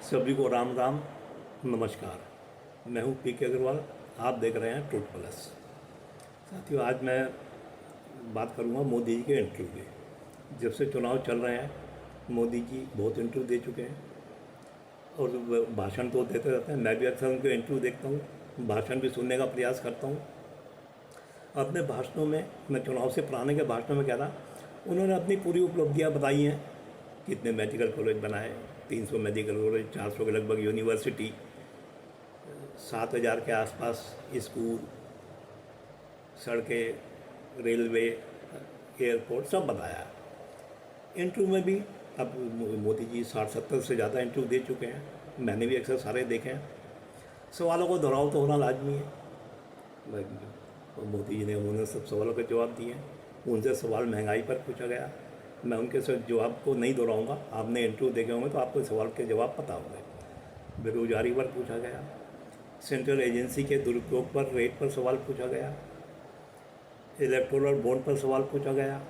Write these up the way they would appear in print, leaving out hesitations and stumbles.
सभी को राम राम नमस्कार। मैं हूं पी के अग्रवाल। आप देख रहे हैं ट्रूथ प्लस। साथियों, आज मैं बात करूंगा मोदी जी के इंटरव्यू की। जब से चुनाव चल रहे हैं मोदी जी बहुत इंटरव्यू दे चुके हैं और भाषण तो देते रहते हैं। मैं भी अक्सर उनके इंटरव्यू देखता हूँ, भाषण भी सुनने का प्रयास करता हूँ। अपने भाषणों में, मैं चुनाव से पुराने के भाषणों में कह रहा, उन्होंने अपनी पूरी उपलब्धियाँ बताई हैं। कितने मेडिकल कॉलेज बनाए, 300 मेडिकल कॉलेज, 400 के लगभग यूनिवर्सिटी, 7,000 के आसपास स्कूल, सड़कें, रेलवे, एयरपोर्ट सब बताया। इंटरव्यू में भी अब मोदी जी 60-70 से ज़्यादा इंटरव्यू दे चुके हैं। मैंने भी अक्सर सारे देखे हैं। सवालों को दोहराव तो होना लाजमी है। मोदी जी ने उन्होंने सब सवालों के जवाब दिए हैं। उनसे सवाल महंगाई पर पूछा गया, मैं उनके जवाब को नहीं दोहराऊंगा। आपने इंटरव्यू देखे होंगे तो आपको सवाल के जवाब पता होंगे। बेरोजगारी पर पूछा गया, सेंट्रल एजेंसी के दुरुपयोग पर, रेट पर सवाल पूछा गया, इलेक्टोरल बॉन्ड पर सवाल पूछा गया,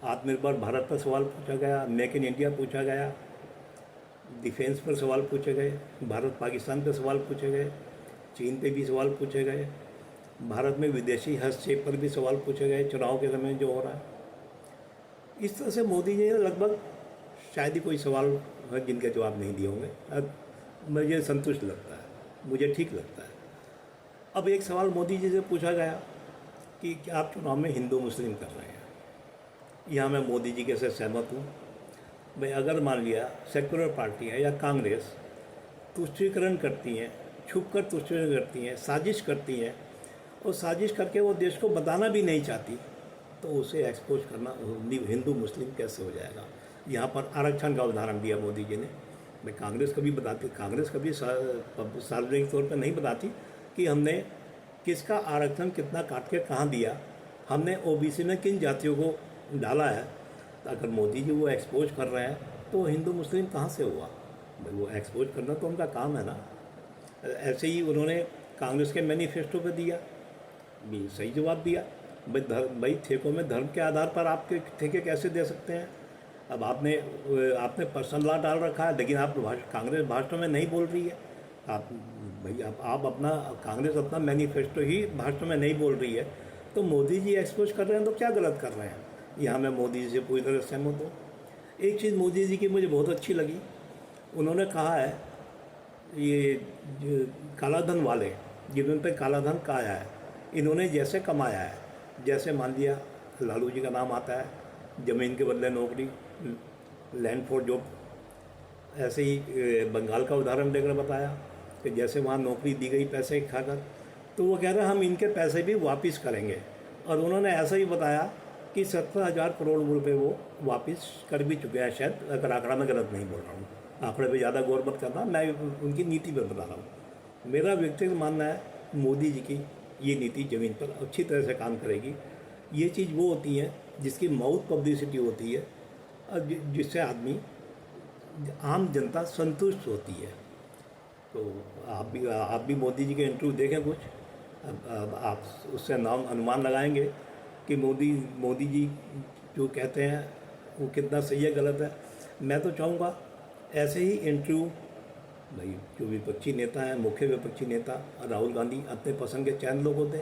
आत्मनिर्भर भारत पर सवाल पूछा गया, मेक इन इंडिया पूछा गया, डिफेंस पर सवाल पूछे गए, भारत पाकिस्तान पर सवाल पूछे गए, चीन पे भी सवाल पूछे गए, भारत में विदेशी हस्तक्षेप पर भी सवाल पूछे गए, चुनाव के समय जो हो रहा है। इस तरह से मोदी जी ने लगभग शायद ही कोई सवाल है जिनके जवाब नहीं दिए होंगे। अब मुझे संतुष्ट लगता है, मुझे ठीक लगता है। अब एक सवाल मोदी जी से पूछा गया कि क्या आप चुनाव में हिंदू मुस्लिम कर रहे हैं। यहाँ मैं मोदी जी के साथ सहमत हूँ। भाई, अगर मान लिया सेक्युलर पार्टी है या कांग्रेस तुष्टीकरण करती हैं, छुप कर तुष्टीकरण करती हैं, साजिश करती हैं, और साजिश करके वो देश को बताना भी नहीं चाहती, तो उसे एक्सपोज करना हिंदू मुस्लिम कैसे हो जाएगा। यहाँ पर आरक्षण का उदाहरण दिया मोदी जी ने। मैं कांग्रेस कभी बताती, कांग्रेस कभी सार्वजनिक तौर पर नहीं बताती कि हमने किसका आरक्षण कितना काट के कहाँ दिया, हमने ओबीसी में किन जातियों को डाला है। तो अगर मोदी जी वो एक्सपोज कर रहे हैं तो हिंदू मुस्लिम कहाँ से हुआ। भाई, वो एक्सपोज करना तो उनका काम है ना। ऐसे ही उन्होंने कांग्रेस के मैनिफेस्टो पर दिया, भी सही जवाब दिया। भाई ठेकों में धर्म के आधार पर आपके ठेके कैसे दे सकते हैं। अब आपने पर्सनल लॉ डाल रखा है, लेकिन आप कांग्रेस भाषण में नहीं बोल रही है। आप अपना कांग्रेस अपना मैनिफेस्टो ही भाषण में नहीं बोल रही है, तो मोदी जी एक्सपोज कर रहे हैं तो क्या गलत कर रहे हैं। यहाँ मैं मोदी जी से पूरी तरह सहमत हूँ। एक चीज़ मोदी जी की मुझे बहुत अच्छी लगी, उन्होंने कहा है ये जो काला धन वाले, जिन पे काला धन का आया है, इन्होंने जैसे कमाया है, जैसे मान लिया लालू जी का नाम आता है, ज़मीन के बदले नौकरी, लैंड फॉर जॉब, ऐसे ही बंगाल का उदाहरण देकर बताया कि जैसे वहाँ नौकरी दी गई पैसे खाकर, तो वो कह रहे हैं हम इनके पैसे भी वापस करेंगे। और उन्होंने ऐसा ही बताया कि 17,000 करोड़ रुपए वो वापस कर भी चुके हैं शायद, अगर आंकड़ा में गलत नहीं बोल रहा हूँ। आंकड़े पे ज़्यादा गौर मत करना, मैं उनकी नीति पर बता रहा हूँ। मेरा व्यक्तिगत मानना है मोदी जी की ये नीति ज़मीन पर अच्छी तरह से काम करेगी। ये चीज़ वो होती है जिसकी माउथ पब्लिसिटी होती है और जिससे आदमी, आम जनता संतुष्ट होती है। तो आप भी मोदी जी के इंटरव्यू देखें कुछ। अब आप उससे नाम अनुमान लगाएंगे कि मोदी जी जो कहते हैं वो कितना सही है गलत है। मैं तो चाहूँगा ऐसे ही इंटरव्यू, भाई जो विपक्षी नेता हैं, मुख्य विपक्षी नेता राहुल गांधी अपने पसंद के चैनलों को दें,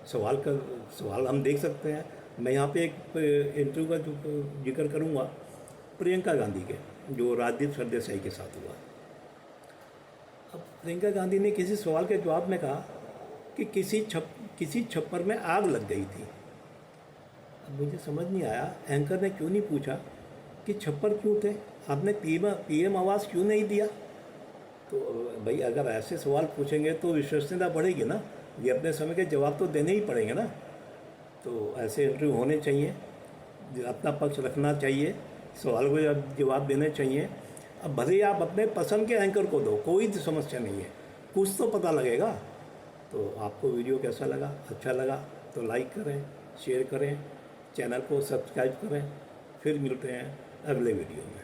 सवाल हम देख सकते हैं। मैं यहाँ पे एक इंटरव्यू का जो जिक्र करूँगा प्रियंका गांधी के, जो राजदीप सरदेसाई के साथ हुआ। अब प्रियंका गांधी ने किसी सवाल के जवाब में कहा कि किसी छप्पर में आग लग गई थी। अब मुझे समझ नहीं आया एंकर ने क्यों नहीं पूछा कि छप्पर क्यों थे, आपने पीएम आवास क्यों नहीं दिया। तो भाई अगर ऐसे सवाल पूछेंगे तो विश्वसनीयता बढ़ेगी ना, ये अपने समय के जवाब तो देने ही पड़ेंगे ना। तो ऐसे इंटरव्यू होने चाहिए, अपना पक्ष रखना चाहिए, सवाल को जवाब देने चाहिए। अब भले ही आप अपने पसंद के एंकर को दो, कोई समस्या नहीं है, कुछ तो पता लगेगा। तो आपको वीडियो कैसा लगा, अच्छा लगा तो लाइक करें, शेयर करें, चैनल को सब्सक्राइब करें। फिर मिलते हैं अगले वीडियो में।